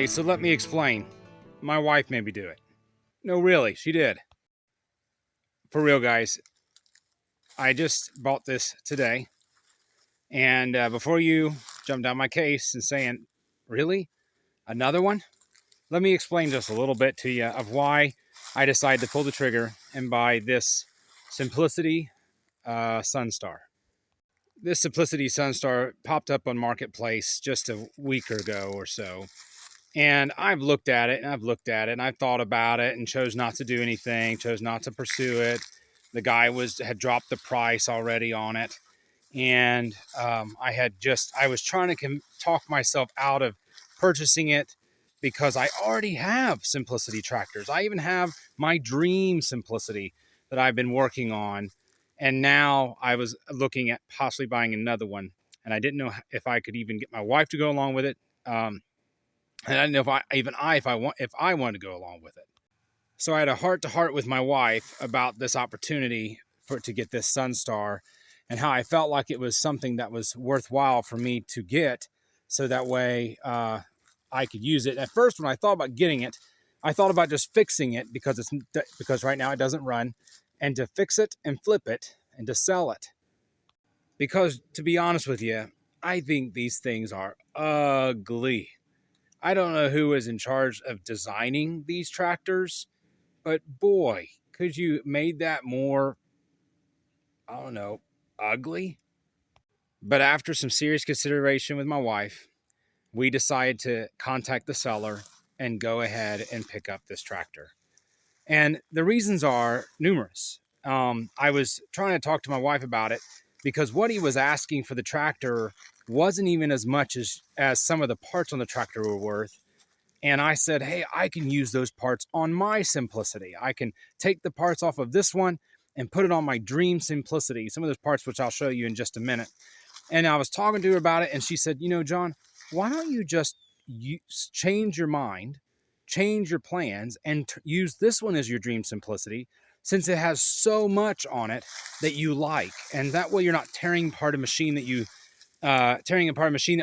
Okay, so let me explain. My wife made me do it. No, really, she did. For real, guys. I just bought this today. And before you jump down my case and saying, really? Another one? Let me explain just a little bit to you of why I decided to pull the trigger and buy this Simplicity Sunstar. This Simplicity Sunstar popped up on Marketplace just a week ago or so. And I've looked at it and I've looked at it and I've thought about it and chose not to do anything, chose not to pursue it. The guy had dropped the price already on it. And I was trying to talk myself out of purchasing it because I already have Simplicity tractors. I even have my dream Simplicity that I've been working on. And now I was looking at possibly buying another one. And I didn't know if I could even get my wife to go along with it. And I didn't know if I wanted to go along with it. So I had a heart to heart with my wife about this opportunity to get this Sunstar and how I felt like it was something that was worthwhile for me to get so that way I could use it. At first, when I thought about getting it, I thought about just fixing it because right now it doesn't run, and to fix it and flip it and to sell it. Because to be honest with you, I think these things are ugly. I don't know who is in charge of designing these tractors, but boy, could you made that more, I don't know, ugly? But after some serious consideration with my wife, we decided to contact the seller and go ahead and pick up this tractor. And the reasons are numerous. I was trying to talk to my wife about it because what he was asking for the tractor wasn't even as much as some of the parts on the tractor were worth. And I said, hey, I can use those parts on my Simplicity. I can take the parts off of this one and put it on my dream Simplicity. Some of those parts, which I'll show you in just a minute. And I was talking to her about it, and she said, John, why don't you just change your mind, change your plans, and use this one as your dream Simplicity, since it has so much on it that you like. And that way you're not tearing apart a machine that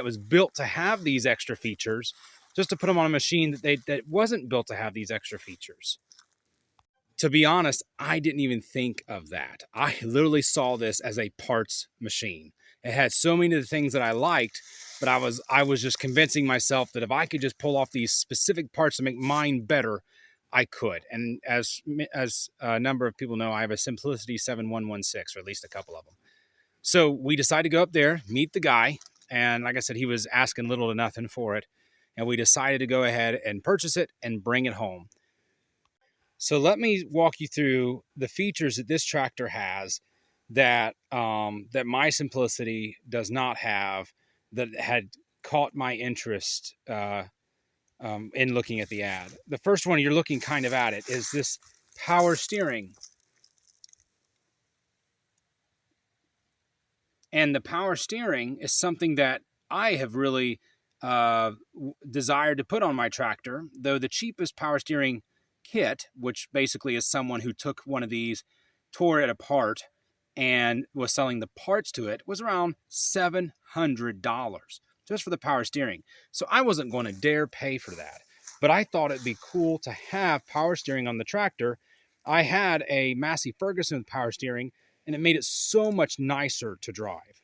was built to have these extra features, just to put them on a machine that wasn't built to have these extra features. To be honest, I didn't even think of that. I literally saw this as a parts machine. It had so many of the things that I liked, but I was just convincing myself that if I could just pull off these specific parts to make mine better, I could. And as a number of people know, I have a Simplicity 7116, or at least a couple of them. So we decided to go up there, meet the guy. And like I said, he was asking little to nothing for it. And we decided to go ahead and purchase it and bring it home. So let me walk you through the features that this tractor has that my Simplicity does not have, that had caught my interest in looking at the ad. The first one, you're looking kind of at it, is this power steering. And the power steering is something that I have really desired to put on my tractor, though the cheapest power steering kit, which basically is someone who took one of these, tore it apart, and was selling the parts to it, was around $700 just for the power steering. So I wasn't going to dare pay for that. But I thought it'd be cool to have power steering on the tractor. I had a Massey Ferguson with power steering, and it made it so much nicer to drive.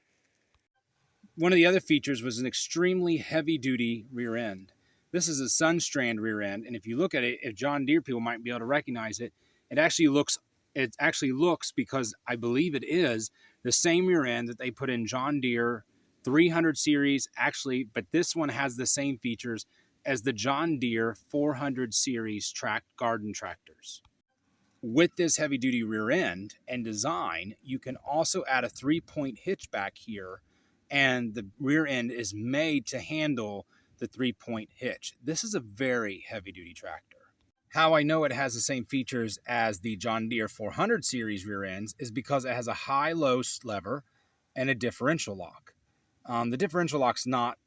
One of the other features was an extremely heavy-duty rear end. This is a Sunstrand rear end, and if you look at it, if John Deere people might be able to recognize it, it actually looks, because I believe it is the same rear end that they put in John Deere 300 series, actually, but this one has the same features as the John Deere 400 series garden tractors. With this heavy-duty rear end and design, you can also add a 3-point hitch back here, and the rear end is made to handle the 3-point hitch. This is a very heavy-duty tractor. How I know it has the same features as the John Deere 400 series rear ends is because it has a high-low lever and a differential lock. The differential lock is not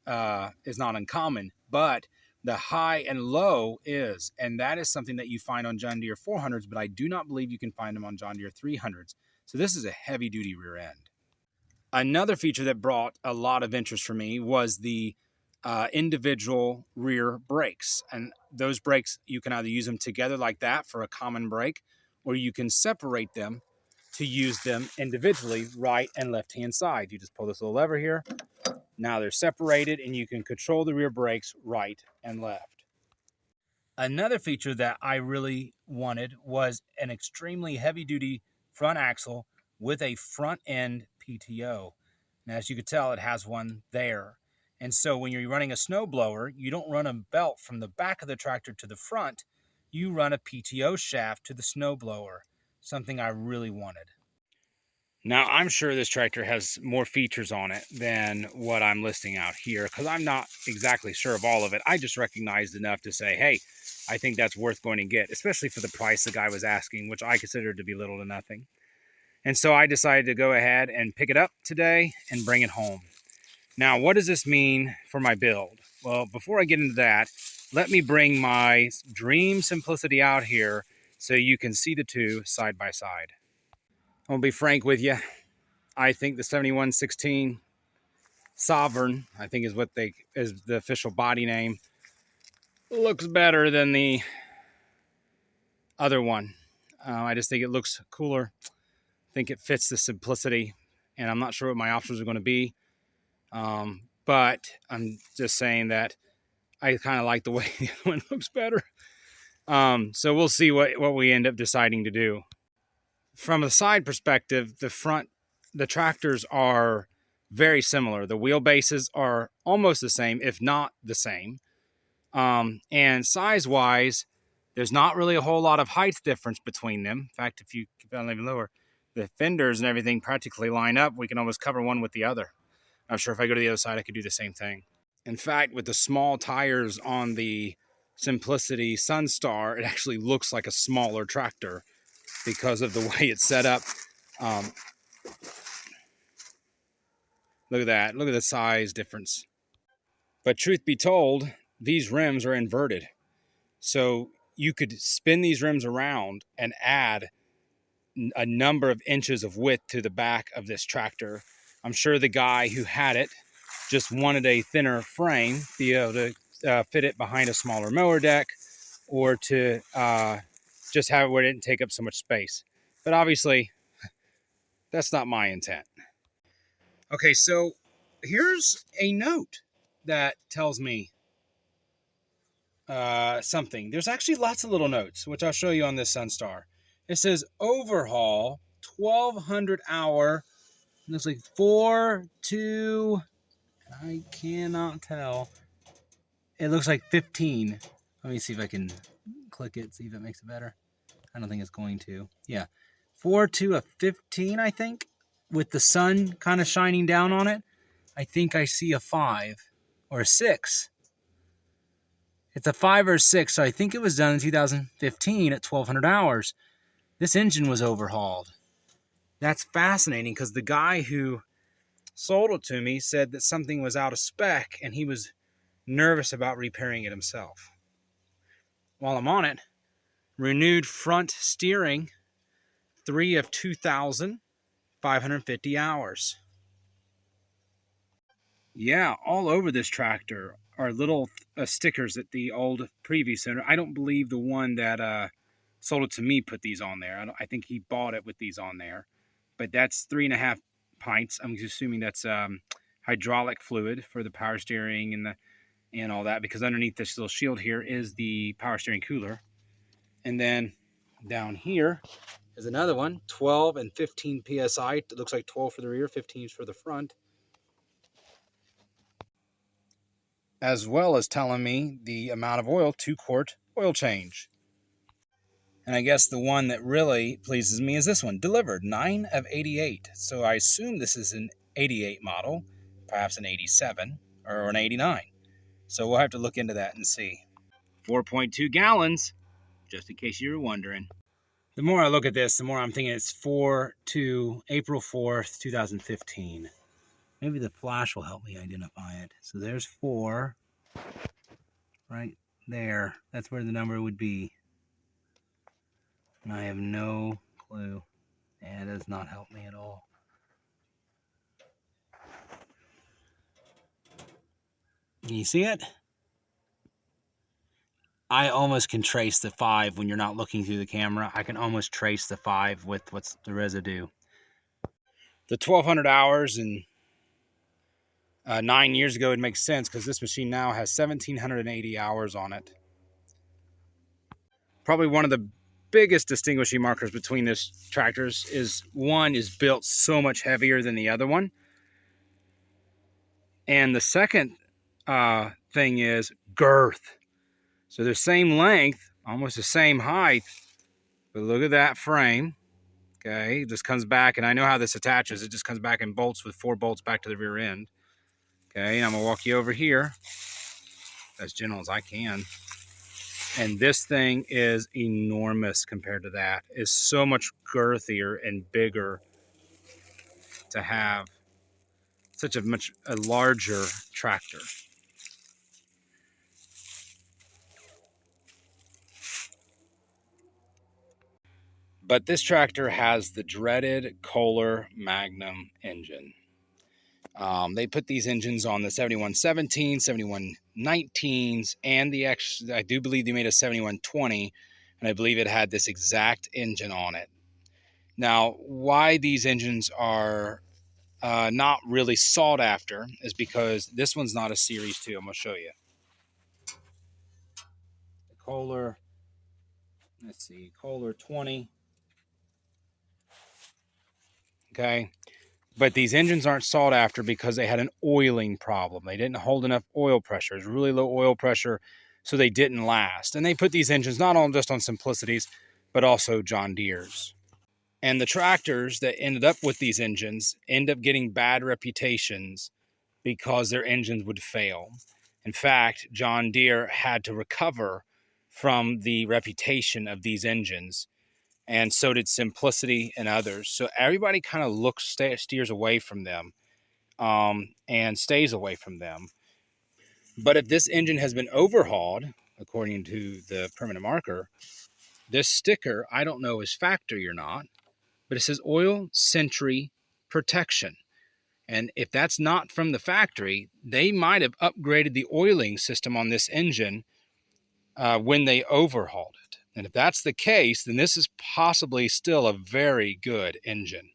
uncommon, but the high and low is, and that is something that you find on John Deere 400s, but I do not believe you can find them on John Deere 300s. So this is a heavy-duty rear end. Another feature that brought a lot of interest for me was the individual rear brakes. And those brakes, you can either use them together like that for a common brake, or you can separate them to use them individually, right and left hand side. You just pull this little lever here. Now they're separated and you can control the rear brakes right and left. Another feature that I really wanted was an extremely heavy duty front axle with a front end PTO. And as you can tell, it has one there. And so when you're running a snowblower, you don't run a belt from the back of the tractor to the front. You run a PTO shaft to the snowblower, something I really wanted. Now, I'm sure this tractor has more features on it than what I'm listing out here because I'm not exactly sure of all of it. I just recognized enough to say, hey, I think that's worth going to get, especially for the price the guy was asking, which I considered to be little to nothing. And so I decided to go ahead and pick it up today and bring it home. Now, what does this mean for my build? Well, before I get into that, let me bring my Dream Simplicity out here so you can see the two side by side. I'll be frank with you. I think the 7116 Sovereign, I think is the official body name, looks better than the other one. I just think it looks cooler. I think it fits the simplicity, and I'm not sure what my options are going to be. But I'm just saying that I kind of like the way the other one looks better. So we'll see what we end up deciding to do. From a side perspective, the tractors are very similar. The wheelbases are almost the same, if not the same. And size-wise, there's not really a whole lot of height difference between them. In fact, if you keep it even lower, the fenders and everything practically line up. We can almost cover one with the other. I'm sure if I go to the other side, I could do the same thing. In fact, with the small tires on the Simplicity Sunstar, it actually looks like a smaller tractor because of the way it's set up. Look at that. Look at the size difference. But truth be told, these rims are inverted. So you could spin these rims around and add a number of inches of width to the back of this tractor. I'm sure the guy who had it just wanted a thinner frame, be able to fit it behind a smaller mower deck, or to just have it where it didn't take up so much space. But obviously, that's not my intent. Okay, so here's a note that tells me something. There's actually lots of little notes, which I'll show you on this Sunstar. It says overhaul 1200 hour. Looks like 4-2. I cannot tell. It looks like 15. Let me see if I can click it, see if it makes it better. I don't think it's going to. Yeah. 4-2 of 15, I think. With the sun kind of shining down on it. I think I see a 5 or a 6. It's a 5 or a 6, so I think it was done in 2015 at 1200 hours. This engine was overhauled. That's fascinating because the guy who sold it to me said that something was out of spec and he was nervous about repairing it himself. While I'm on it, renewed front steering, 3 of 2,550 hours. Yeah, all over this tractor are little stickers that the old previous owner, I don't believe the one that sold it to me put these on there. I think he bought it with these on there. But that's 3.5 pints. I'm assuming that's hydraulic fluid for the power steering and all that, because underneath this little shield here is the power steering cooler. And then down here is another one, 12 and 15 PSI. It looks like 12 for the rear, 15 for the front. As well as telling me the amount of oil, 2-quart oil change. And I guess the one that really pleases me is this one, delivered 9 of 88. So I assume this is an 88 model, perhaps an 87 or an 89. So we'll have to look into that and see. 4.2 gallons, just in case you were wondering. The more I look at this, the more I'm thinking it's 4/2, April 4th, 2015. Maybe the flash will help me identify it. So there's 4 right there. That's where the number would be. And I have no clue. Yeah, it does not help me at all. Can you see it? I almost can trace the 5 when you're not looking through the camera. I can almost trace the 5 with what's the residue. The 1,200 hours and 9 years ago, it makes sense because this machine now has 1,780 hours on it. Probably one of the biggest distinguishing markers between these tractors is one is built so much heavier than the other one. And the second thing is girth. So they're same length, almost the same height, but look at that frame. Okay, it just comes back, and I know how this attaches. It just comes back and bolts with 4 bolts back to the rear end. Okay, and I'm gonna walk you over here as gentle as I can. And this thing is enormous compared to that. It's so much girthier and bigger to have such a larger tractor. But this tractor has the dreaded Kohler Magnum engine. They put these engines on the 7117, 7119s, and I do believe they made a 7120, and I believe it had this exact engine on it. Now, why these engines are not really sought after is because this one's not a Series 2. I'm going to show you. The Kohler, let's see, Kohler 20. Okay. But these engines aren't sought after because they had an oiling problem. They didn't hold enough oil pressure. It was really low oil pressure, so they didn't last. And they put these engines not just on Simplicities, but also John Deere's. And the tractors that ended up with these engines end up getting bad reputations because their engines would fail. In fact, John Deere had to recover from the reputation of these engines, and so did Simplicity and others. So everybody kind of steers away from them and stays away from them. But if this engine has been overhauled, according to the permanent marker, this sticker, I don't know is factory or not, but it says Oil Century Protection. And if that's not from the factory, they might have upgraded the oiling system on this engine when they overhauled it. And if that's the case, then this is possibly still a very good engine.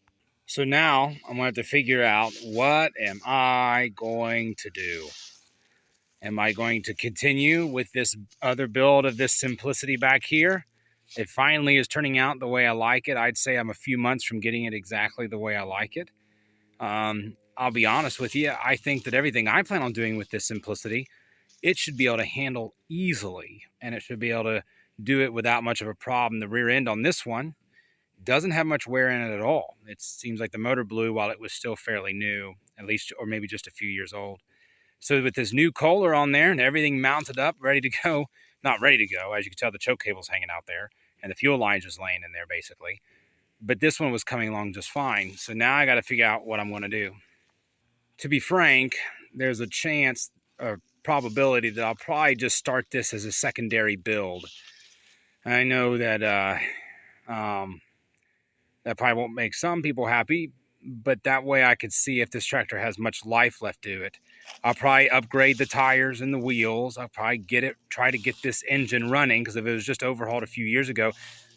So now I'm going to have to figure out, what am I going to do? Am I going to continue with this other build of this Simplicity back here? It finally is turning out the way I like it. I'd say I'm a few months from getting it exactly the way I like it. I'll be honest with you. I think that everything I plan on doing with this Simplicity, it should be able to handle easily, and it should be able to do it without much of a problem. The rear end on this one doesn't have much wear in it at all. It seems like the motor blew while it was still fairly new, at least, or maybe just a few years old. So with this new Kohler on there and everything mounted up, ready to go, not ready to go, as you can tell, the choke cable's hanging out there and the fuel line's just laying in there basically. But this one was coming along just fine. So now I got to figure out what I'm going to do. To be frank, there's a chance or probability that I'll probably just start this as a secondary build. I know that that probably won't make some people happy, but that way I could see if this tractor has much life left to it. I'll probably upgrade the tires and the wheels. I'll probably try to get this engine running, because if it was just overhauled a few years ago,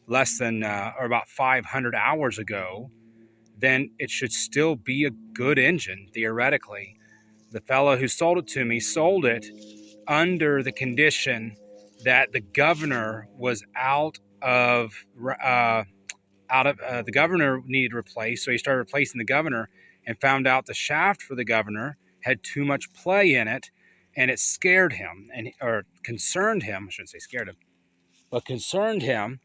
less than or about 500 hours ago, then it should still be a good engine, theoretically. The fellow who sold it to me sold it under the condition that the governor was the governor needed replaced, so he started replacing the governor and found out the shaft for the governor had too much play in it, and it scared him, or concerned him. I shouldn't say scared him, but concerned him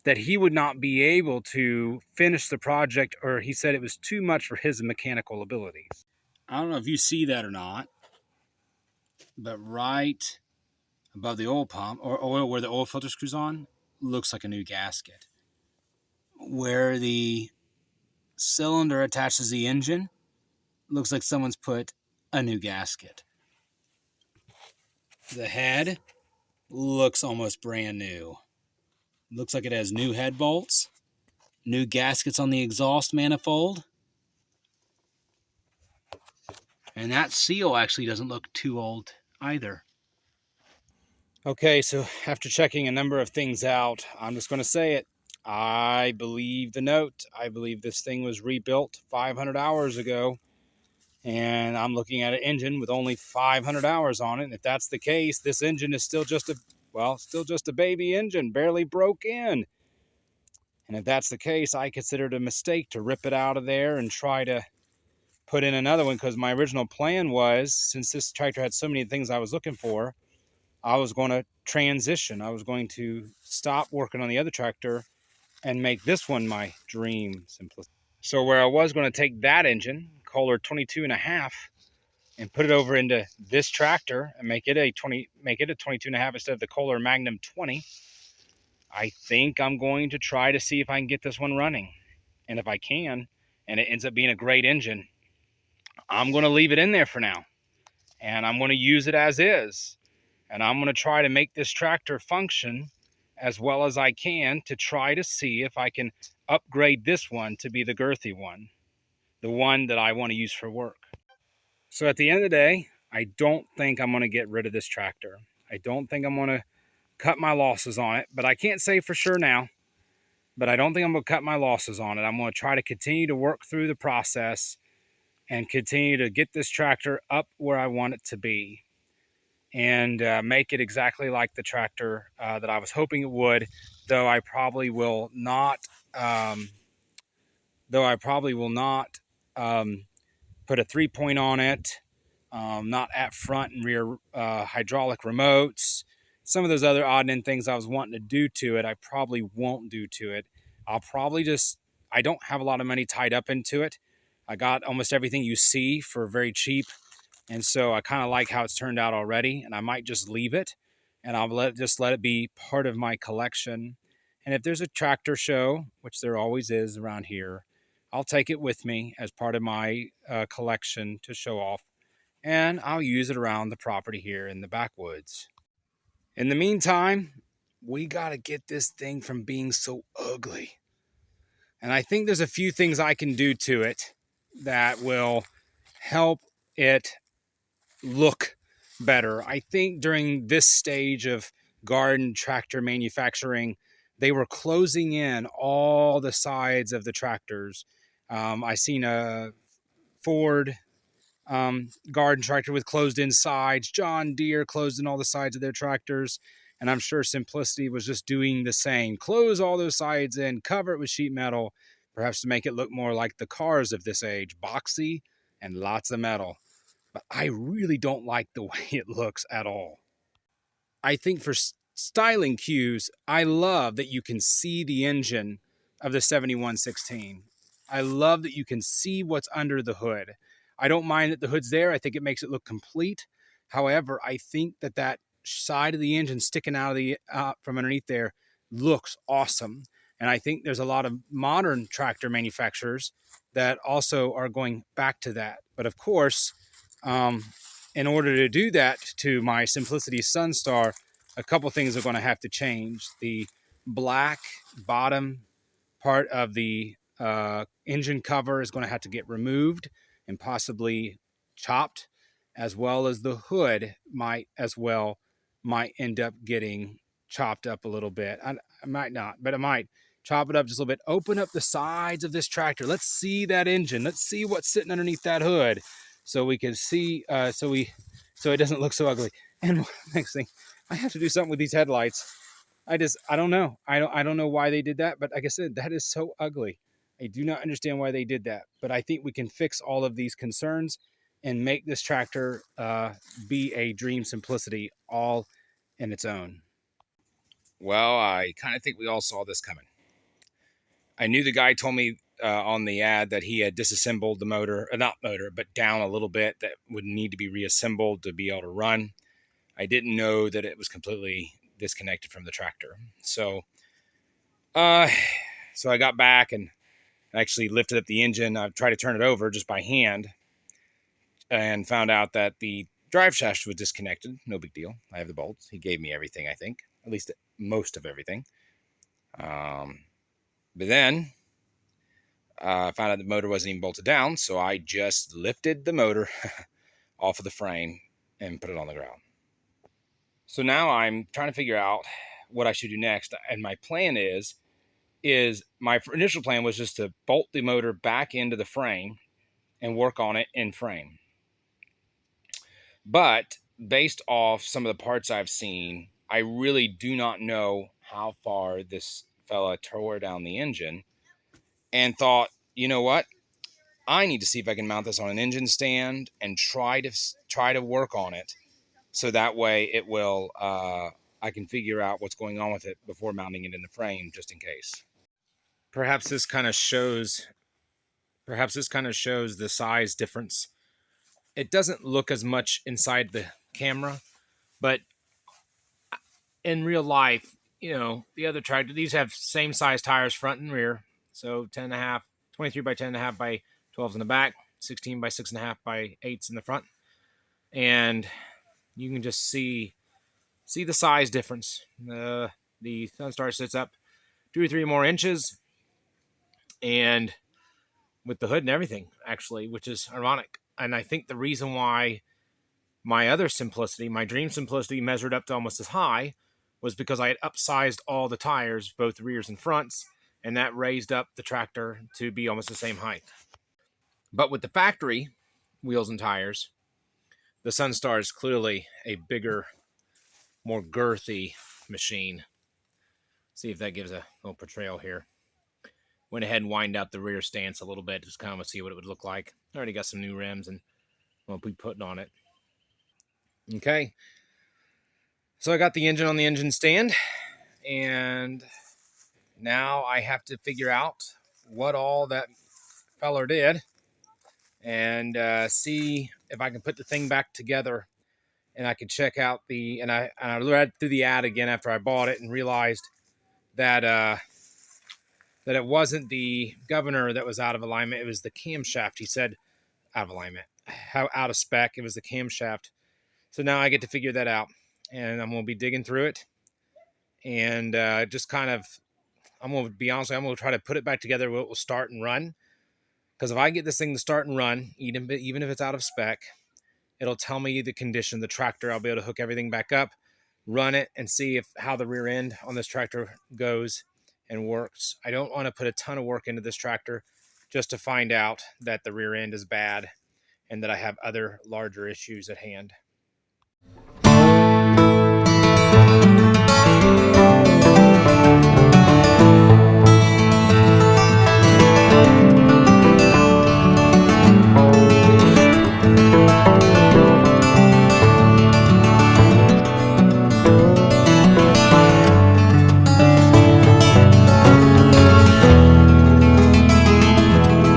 that he would not be able to finish the project, or he said it was too much for his mechanical abilities. I don't know if you see that or not, but right above the oil pump, or oil where the oil filter screws on, looks like a new gasket. Where the cylinder attaches the engine, looks like someone's put a new gasket. The head looks almost brand new. Looks like it has new head bolts, new gaskets on the exhaust manifold, and that seal actually doesn't look too old either. Okay, so after checking a number of things out, I'm just going to say it. I believe the note. I believe this thing was rebuilt 500 hours ago, and I'm looking at an engine with only 500 hours on it. And if that's the case, this engine is still just a baby engine, barely broke in. And if that's the case, I consider it a mistake to rip it out of there and try to put in another one, because my original plan was, since this tractor had so many things I was looking for, I was going to transition. I was going to stop working on the other tractor and make this one my dream simplicity. So where I was going to take that engine, Kohler 22.5, and put it over into this tractor and make it a 22.5 instead of the Kohler Magnum 20, I think I'm going to try to see if I can get this one running. And if I can, and it ends up being a great engine, I'm going to leave it in there for now. And I'm going to use it as is. And I'm going to try to make this tractor function as well as I can to try to see if I can upgrade this one to be the girthy one, the one that I want to use for work. So at the end of the day, I don't think I'm going to get rid of this tractor. I don't think I'm going to cut my losses on it, but I can't say for sure now. But I don't think I'm going to cut my losses on it. I'm going to try to continue to work through the process and continue to get this tractor up where I want it to be, and make it exactly like the tractor that I was hoping it would, though I probably will not put a 3-point on it, not at front and rear hydraulic remotes. Some of those other odd end things I was wanting to do to it, I probably won't do to it. I don't have a lot of money tied up into it. I got almost everything you see for very cheap. And so I kind of like how it's turned out already, and I might just leave it, and I'll let it be part of my collection. And if there's a tractor show, which there always is around here, I'll take it with me as part of my collection to show off, and I'll use it around the property here in the backwoods. In the meantime, we got to get this thing from being so ugly. And I think there's a few things I can do to it that will help it look better. I think during this stage of garden tractor manufacturing, they were closing in all the sides of the tractors. I seen a Ford garden tractor with closed in sides. John Deere closed in all the sides of their tractors. And I'm sure Simplicity was just doing the same. Close all those sides in, cover it with sheet metal, perhaps to make it look more like the cars of this age, boxy and lots of metal. But I really don't like the way it looks at all. I think for styling cues, I love that you can see the engine of the 7116. I love that you can see what's under the hood. I don't mind that the hood's there. I think it makes it look complete. However, I think that side of the engine sticking out of the from underneath there looks awesome. And I think there's a lot of modern tractor manufacturers that also are going back to that. But of course, in order to do that to my Simplicity Sunstar, a couple things are going to have to change. The black bottom part of the engine cover is going to have to get removed and possibly chopped, as well as the hood might end up getting chopped up a little bit. I might not, but it might chop it up just a little bit. Open up the sides of this tractor. Let's see that engine. Let's see what's sitting underneath that hood, so we can see, so it doesn't look so ugly. And next thing, I have to do something with these headlights. I don't know. I don't know why they did that, but like I said, that is so ugly. I do not understand why they did that, but I think we can fix all of these concerns and make this tractor be a dream Simplicity all in its own. Well, I kind of think we all saw this coming. I knew the guy told me on the ad that he had disassembled the motor, not motor, but down a little bit, that would need to be reassembled to be able to run. I didn't know that it was completely disconnected from the tractor. So I got back and actually lifted up the engine. I tried to turn it over just by hand and found out that the drive shaft was disconnected. No big deal. I have the bolts. He gave me everything, I think, at least most of everything. But then I found out the motor wasn't even bolted down, so I just lifted the motor off of the frame and put it on the ground. So now I'm trying to figure out what I should do next. And my plan is my initial plan was just to bolt the motor back into the frame and work on it in frame. But based off some of the parts I've seen, I really do not know how far this fella tore down the engine, and thought, you know what? I need to see if I can mount this on an engine stand and try to work on it, so that way it will I can figure out what's going on with it before mounting it in the frame, just in case. Perhaps this kind of shows the size difference. It doesn't look as much inside the camera, but in real life, the other tractor, these have same size tires front and rear. So 10 and a half, 23 by 10 and a half by 12s in the back, 16 by 6.5 by 8s in the front. And you can just see the size difference. The Sunstar sits up 2 or 3 more inches, and with the hood and everything, actually, which is ironic. And I think the reason why my other Simplicity, my Dream Simplicity, measured up to almost as high was because I had upsized all the tires, both rears and fronts, and that raised up the tractor to be almost the same height. But with the factory wheels and tires, the Sunstar is clearly a bigger, more girthy machine. See if that gives a little portrayal here. Went ahead and wind out the rear stance a little bit, just kind of see what it would look like. I already got some new rims and I'll be putting on it. Okay. So I got the engine on the engine stand, and now I have to figure out what all that feller did, and see if I can put the thing back together. And I could check out and I read through the ad again after I bought it and realized that that it wasn't the governor that was out of alignment. It was the camshaft. He said out of alignment, how out of spec. It was the camshaft. So now I get to figure that out, and I'm going to be digging through it, and just kind of, I'm going to be honest, I'm going to try to put it back together where it will start and run. Because if I get this thing to start and run, even if it's out of spec, it'll tell me the condition of the tractor. I'll be able to hook everything back up, run it, and see how the rear end on this tractor goes and works. I don't want to put a ton of work into this tractor just to find out that the rear end is bad and that I have other larger issues at hand.